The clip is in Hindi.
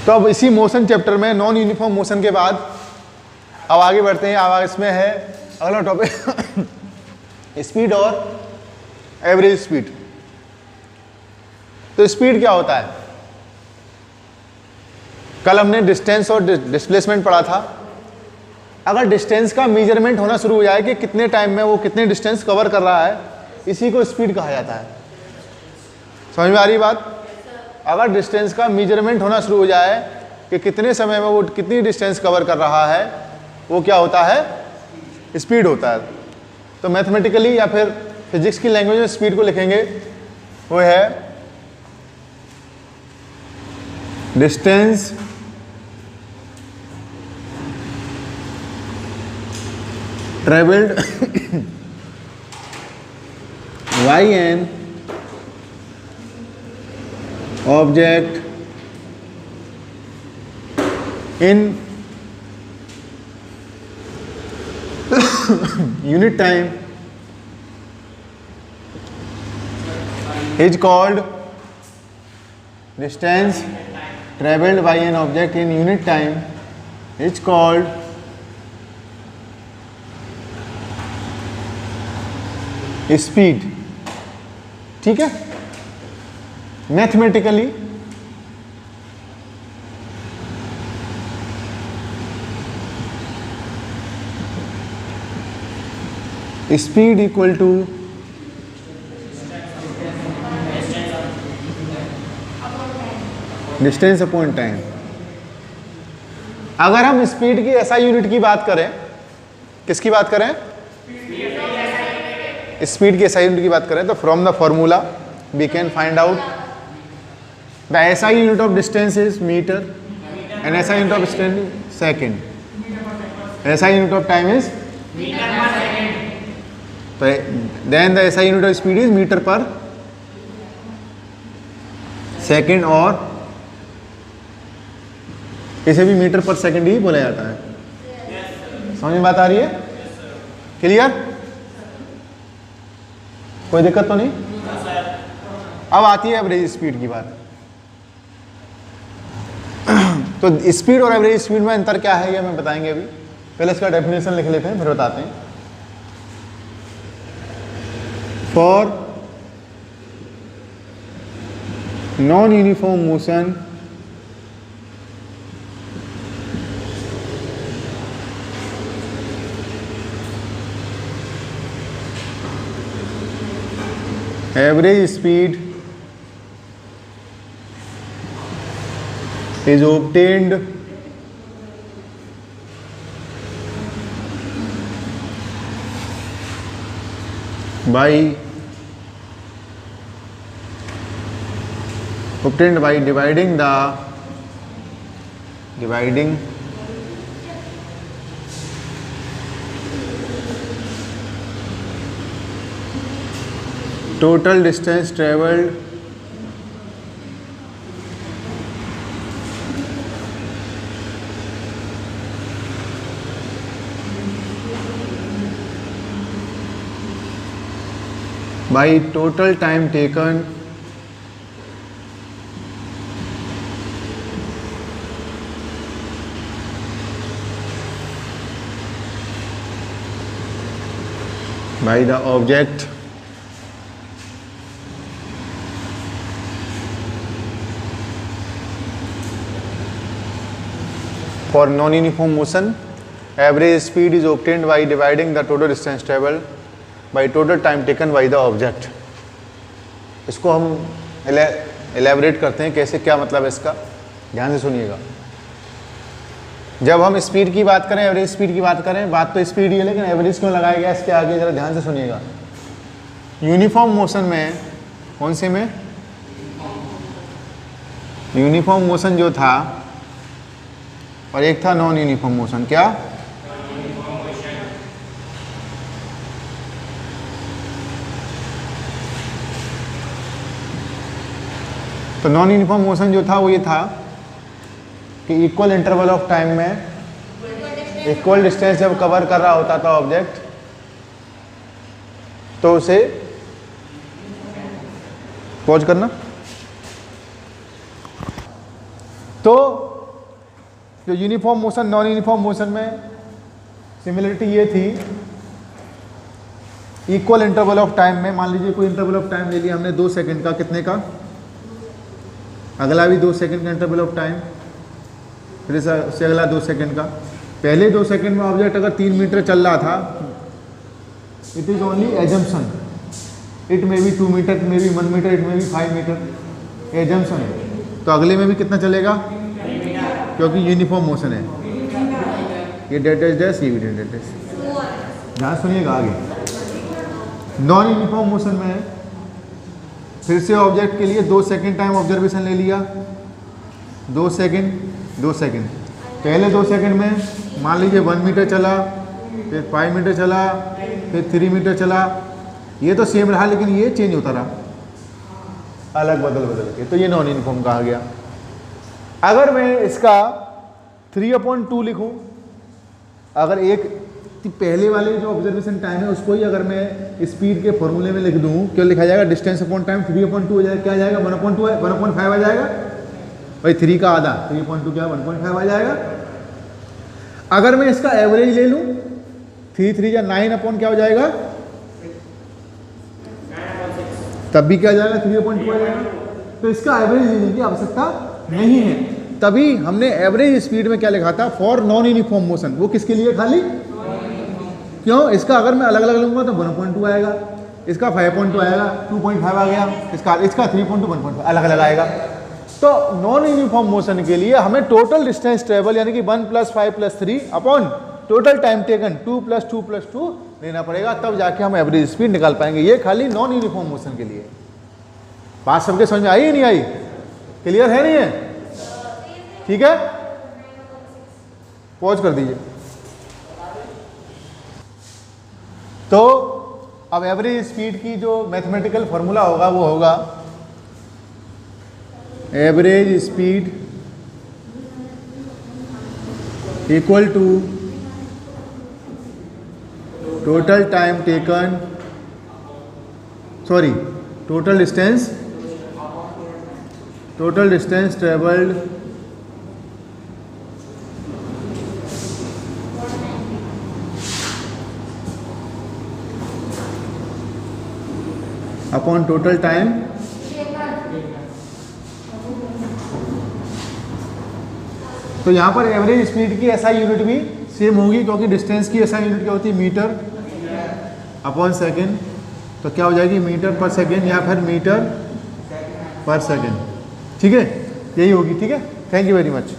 तो अब इसी मोशन चैप्टर में नॉन यूनिफॉर्म मोशन के बाद अब आगे बढ़ते हैं। अब इसमें है अगला टॉपिक स्पीड और एवरेज स्पीड। तो स्पीड क्या होता है? कल हमने डिस्टेंस और डिस्प्लेसमेंट पढ़ा था। अगर डिस्टेंस का मेजरमेंट होना शुरू हो जाए कि कितने टाइम में वो कितने डिस्टेंस कवर कर रहा है, इसी को स्पीड कहा जाता है। समझ में आ रही बात? अगर डिस्टेंस का मेजरमेंट होना शुरू हो जाए कि कितने समय में वो कितनी डिस्टेंस कवर कर रहा है, वो क्या होता है? स्पीड होता है। तो मैथमेटिकली या फिर फिजिक्स की लैंग्वेज में स्पीड को लिखेंगे, वो है distance travelled by an object in unit time is called distance traveled by an object in unit time is called speed। ठीक है? Mathematically speed equal to distance upon time. अगर हम स्पीड की एसआई यूनिट की बात करें, किसकी बात करें? स्पीड की एसआई यूनिट की बात करें, तो from the formula we can find out the SI unit of distance is metre and SI unit of distance second, SI unit of time is तो then the SI unit of speed is metre per second, और इसे भी मीटर पर सेकेंड ही बोला जाता है। समझ में बात आ रही है? क्लियर? कोई दिक्कत तो नहीं? अब आती है एवरेज स्पीड की बात। तो स्पीड और एवरेज स्पीड में अंतर क्या है ये हमें बताएंगे अभी। पहले इसका डेफिनेशन लिख लेते हैं, फिर बताते हैं। For non-uniform motion, average speed is obtained by dividing total distance traveled by total time taken by the object for non-uniform motion. Average speed is obtained by dividing the total distance traveled by total time taken by the object. इसको हम एलैबोरेट करते हैं कैसे, क्या मतलब है इसका, ध्यान से सुनिएगा। जब हम स्पीड की बात करें, एवरेज स्पीड की बात करें, बात तो स्पीड ही है, लेकिन एवरेज क्यों लगाया गया इसके आगे जरा ध्यान से सुनिएगा। यूनिफॉर्म मोशन में, कौन से में? यूनिफॉर्म मोशन जो था और एक था नॉन यूनिफॉर्म मोशन। क्या? तो नॉन यूनिफॉर्म मोशन जो था वो ये था कि इक्वल इंटरवल ऑफ टाइम में इक्वल डिस्टेंस जब कवर कर रहा होता था ऑब्जेक्ट, तो उसे पॉज करना। तो जो uniform motion non uniform motion में सिमिलरिटी ये थी, इक्वल इंटरवल ऑफ टाइम में, मान लीजिए कोई इंटरवल ऑफ टाइम ले लिया हमने 2 सेकंड का, कितने का, अगला भी 2 सेकंड का इंटरवल ऑफ टाइम, फिर से अगला 2 सेकंड का। पहले 2 सेकंड में ऑब्जेक्ट अगर 3 मीटर चल रहा था, it is only assumption, it may be 2 metre, it may be 1 metre, it may be 5 metre, assumption है। तो अगले में भी कितना चलेगा, क्योंकि यूनिफॉर्म मोशन है, ये डेट डैश डैश, ये भी डेट डैश। ध्यान सुनिएगा आगे। नॉन यूनिफॉर्म मोशन में फिर से ऑब्जेक्ट के लिए 2 सेकंड टाइम ऑब्जर्वेशन ले लिया, 2 सेकंड 2 सेकंड। पहले 2 सेकंड में मान लीजिए 1 मीटर चला, फिर 5 मीटर चला, फिर 3 मीटर चला, ये तो सेम रहा लेकिन ये चेंज होता रहा, अलग बदल के, तो ये नॉन यूनिफॉर्म कहा गया। अगर मैं इसका 3/2 लिखूं, अगर एक पहले वाले जो ऑब्जर्वेशन टाइम है उसको ही अगर मैं स्पीड के फॉर्मूले में लिख दूं, क्या लिखा जाएगा, डिस्टेंस अपॉन टाइम 3/2 हो जाएगा, क्या आ जाएगा 1/2 है, 1/5 आ जाएगा भाई, 3 का आधा 3/2 क्या 1/5 आ जाएगा। अगर मैं इसका एवरेज ले लूं, 3 3 या 9 अपॉन क्या हो जाएगा, तब भी क्या आ जाएगा 3/2 आ जाएगा। तो इसका एवरेज लेने की आवश्यकता नहीं है, तभी हमने एवरेज स्पीड में क्या लिखा था, फॉर नॉन यूनिफॉर्म मोशन। वो किसके लिए, खाली क्यों, इसका अगर मैं अलग अलग लूंगा तो 1/2 आएगा, इसका 5.2 आएगा, 2.5 आ गया, इसका 3.2 1.5 अलग अलग आएगा। तो नॉन यूनिफॉर्म मोशन के लिए हमें टोटल डिस्टेंस ट्रेवल यानी कि 1 + 5 + 3 अपॉन टोटल टाइम टेकन 2 + 2 + 2 लेना पड़ेगा, तब जाके हम एवरेज स्पीड निकाल पाएंगे। ये खाली नॉन यूनिफॉर्म मोशन के लिए। बात सबके समझ में आई नहीं आई, क्लियर है नहीं है, ठीक है, पॉज कर दीजिए। तो अब एवरेज स्पीड की जो मैथमेटिकल फॉर्मूला होगा वो होगा average speed equal to total time taken, sorry total distance travelled upon total time तो यहाँ पर एवरेज स्पीड की एसआई यूनिट भी सेम होगी, क्योंकि डिस्टेंस की एसआई यूनिट क्या होती है, मीटर अपॉन सेकेंड। तो क्या हो जाएगी, मीटर पर सेकेंड या फिर मीटर पर सेकेंड, ठीक है, यही होगी, ठीक है। Thank you very much.